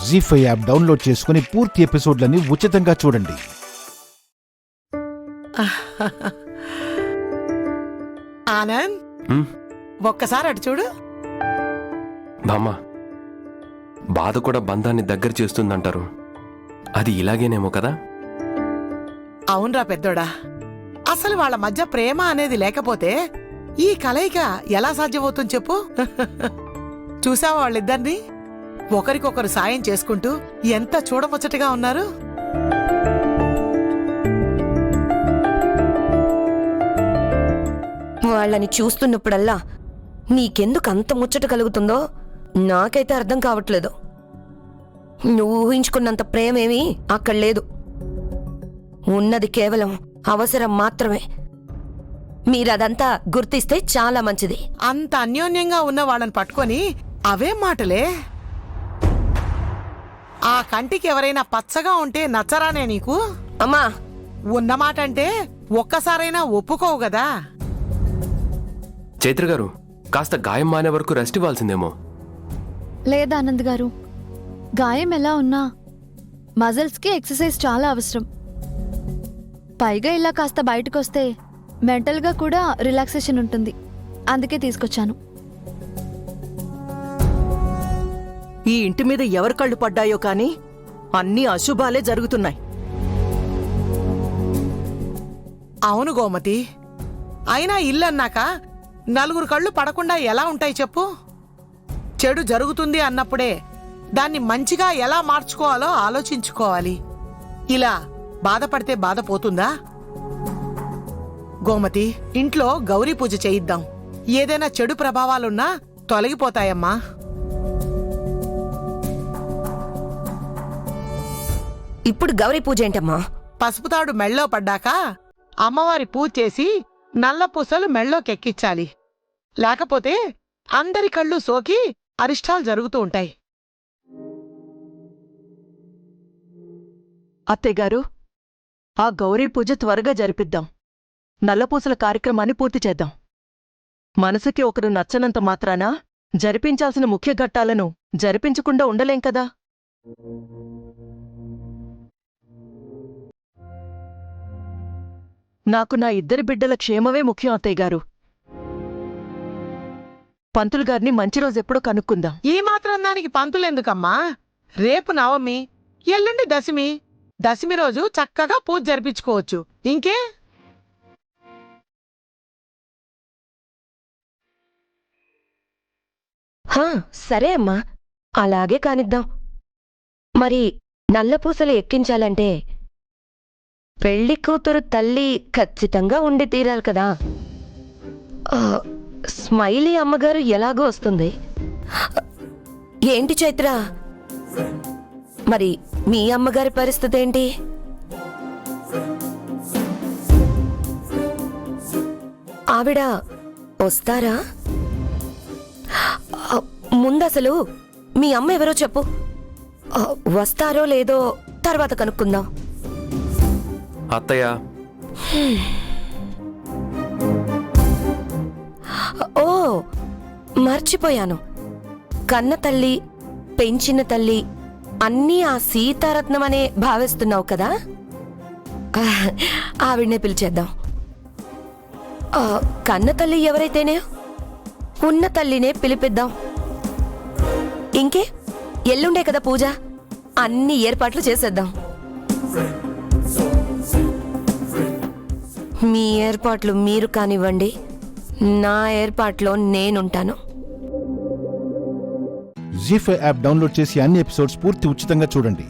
జీ5 app download చేసుకుని పూర్తి ఎపిసోడ్లని ఉచితంగా చూడండి. ఆనంద్, ఒక్కసారి అటు చూడు. బామ్మ, బాధ కూడా బంధాన్ని దగ్గర చేస్తుందంటారు. అది ఇలాగేనేమో కదా? అవునరా పెద్దోడా, అసలు వాళ్ళ మధ్య ప్రేమ అనేది లేకపోతే ఈ కలయిక ఎలా సాధ్యమవుతుంది చెప్పు? చూసావా వాళ్ళిద్దరిని? ఒకరికొకరు సాయం చేసుకుంటూ ఎంత చూడముచ్చటగా ఉన్నారు. వాళ్ళని చూస్తున్నప్పుడల్లా నీకెందుకు అంత ముచ్చట కలుగుతుందో నాకైతే అర్థం కావట్లేదు. నువ్వు ఊహించుకున్నంత ప్రేమేమీ అక్కడ లేదు. ఉన్నది కేవలం అవసరం మాత్రమే. మీరదంతా గుర్తిస్తే చాలా మంచిది. అంత అన్యోన్యంగా ఉన్న వాళ్ళని పట్టుకొని అవే మాటలే. ఆ కంటికి ఎవరైనా పచ్చగా ఉంటే నచ్చరానే నీకు? అమ్మా, ఉన్నమాట అంటే ఒక్కసారైనా ఒప్పుకోవు కదా. చైత్ర గారు, కాస్త గాయం మానే వరకు రెస్ట్ ఇవ్వాల్సిందేమో. లేదా ఆనంద్ గారు, గాయం ఎలా ఉన్నా మజిల్స్కి ఎక్సర్సైజ్ చాలా అవసరం. పైగా ఇలా కాస్త బయటకు వస్తే మెంటల్గా కూడా రిలాక్సేషన్ ఉంటుంది. అందుకే తీసుకొచ్చాను. ఈ ఇంటి మీద ఎవరి కళ్ళు పడ్డాయో కాని అన్ని అశుభాలే జరుగుతున్నాయి. అవును గోమతి, అయినా ఇల్లన్నాక నలుగురు కళ్ళు పడకుండా ఎలా ఉంటాయి చెప్పు? చెడు జరుగుతుంది అన్నప్పుడే దాన్ని మంచిగా ఎలా మార్చుకోవాలో ఆలోచించుకోవాలి. ఇలా బాధపడితే బాధ పోతుందా? గోమతి, ఇంట్లో గౌరీ పూజ చేయిద్దాం. ఏదైనా చెడు ప్రభావాలున్నా తొలగిపోతాయమ్మా. ఇప్పుడు గౌరీ పూజ ఏంటమ్మా? పసుపుతాడు మెళ్ళో పడ్డాక అమ్మవారి పూజ చేసి నల్ల పూసలు మెళ్ళోకెక్కించాలి. లేకపోతే అందరి కళ్ళు సోకి అరిష్టాలు జరుగుతూ ఉంటాయి. అత్తయ్యగారు, ఆ గౌరీ పూజ త్వరగా జరిపిద్దాం. నల్లపూసల కార్యక్రమాన్ని పూర్తి చేద్దాం. మనసుకి ఒకరు నచ్చనంత మాత్రాన జరిపించాల్సిన ముఖ్య ఘట్టాలను జరిపించకుండా ఉండలేం కదా. నాకు నా ఇద్దరి బిడ్డల క్షేమమే ముఖ్యం అత్తయ్యగారు. పంతులు గారిని మంచి రోజెప్పుడో కనుక్కుందాం. ఈ మాత్రం దానికి పంతులెందుకమ్మా? రేపు నవమి, ఎల్లుండి దశమి. దశమి రోజు చక్కగా పూజ జరిపించుకోవచ్చు. ఇంకే? సరే అమ్మా, అలాగే కానిద్దాం. మరి నల్లపూసలు ఎక్కించాలంటే పెళ్లి కూతురు తల్లి ఖచ్చితంగా ఉండి తీరాలి కదా. స్మైలీ అమ్మగారు ఎలాగో వస్తుంది. ఏంటి చైత్ర, మరి మీ అమ్మగారి పరిస్థితి ఏంటి? ఆవిడ వస్తారా? ముందసలు మీ అమ్మ ఎవరో చెప్పు. వస్తారో లేదో తర్వాత కనుక్కుందాం. అత్తయ్య, ఓ మర్చిపోయాను. కన్న తల్లి, పెంచిన తల్లి అన్నీ ఆ సీతారత్నమనే భావిస్తున్నావు కదా. ఆవిడనే పిలిచేద్దాం. కన్న తల్లి ఎవరైతేనే ఉన్న తల్లినే పిలిపిద్దాం. ఇంకే, ఎల్లుండే కదా పూజ, అన్ని ఏర్పాట్లు చేసేద్దాం. మీ ఏర్పాట్లు మీరు కానివ్వండి, నా ఏర్పాట్లో నేనుంటాను. జీ5 యాప్ డౌన్లోడ్ చేసి అన్ని ఎపిసోడ్స్ పూర్తి ఉచితంగా చూడండి.